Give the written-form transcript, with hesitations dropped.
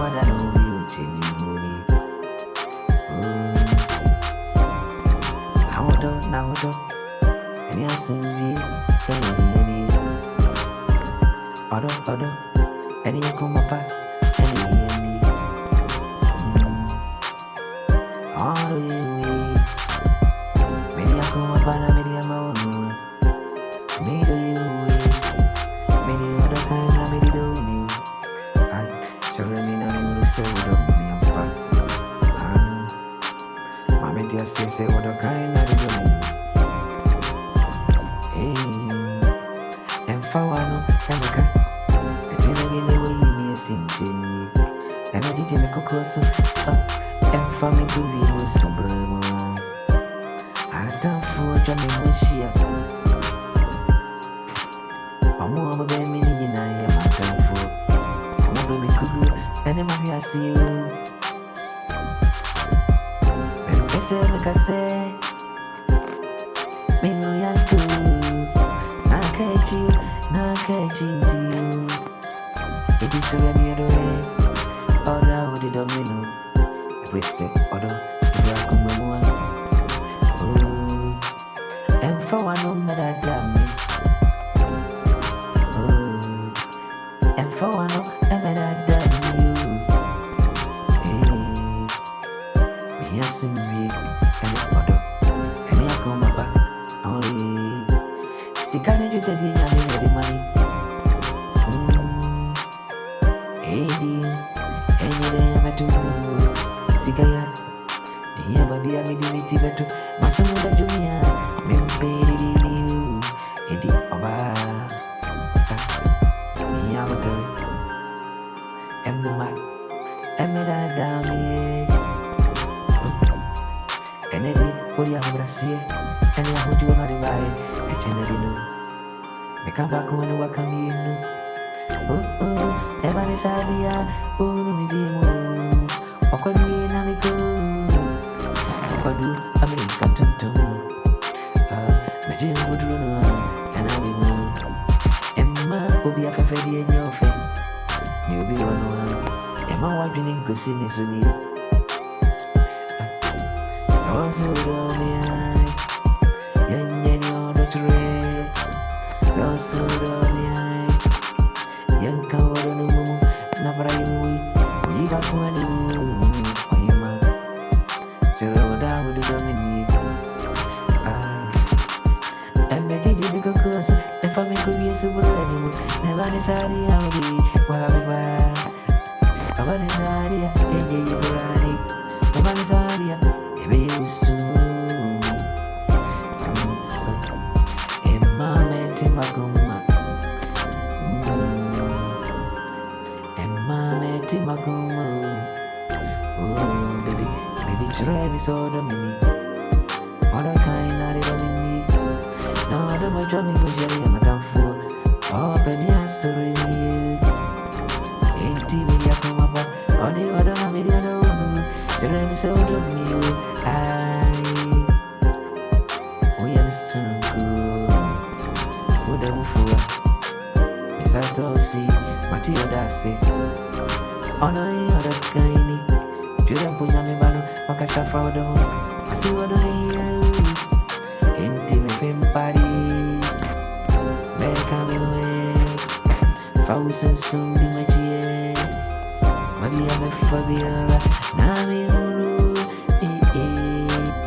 what I know you change money. Now do, any answer me, any other, any come up, any all you many a come up and many a more, many do you, many other kind of many do you. I children in a new soul of me apart. Mamma dear say what a kind of do. And for one, and a cat, a gentleman the way you may sing to me. And I did in a cocos, and for me to be was so brave. I don't for Johnny Wishy. I'm more of a baby in I am a time for. I'm a baby cuckoo, and I'm happy I see you. And I say, like I say, me no yanku. Na catch you. It is a near way. Or now the domino. We say, although you are coming. Oh, and for one no matter damn me. Oh, and for one no matter damn you. Hey, me a swim big and a other. And I come back. Oh, the kind of duty I mean the money. Hey, any day I'm at home. Sigaya, yeah, baby, I'm in the better. My son of the junior, men paid you. Eddie, Oba, Yamato, Emma, Emma, Dami, and Eddie, what you have Brazil, and I would you not divide, a general. Me come back when you come in. Oh, everybody said, oh, me be more. What could be in a go? What do I mean? Captain Tom. The gym would run and I will move. Emma will be a fair in your face. You'll be one. Emma, why didn't go see me soon? So, young other trade. So young cover no more, never I will. We got money. Oh, you man. Down with the Dominic. I'm making you go close. If I make you so good anymore, never decided how to be. Whatever. I want to say, yeah, you run it. I want to say, yeah, maybe you soon. Oh, baby, try me so Dominic. Other kind of Dominic. No, the my drumming was jelly, I'm a damn fool. Oh, baby, I saw me. Ain't TV, I come up. On the other, I'm in the other. Try me so Dominic. We are the son of good. Who the fool? Mr. Tosi, Matilda said. On the other kind. You don't put me bano, wakasa for the hook. I see what do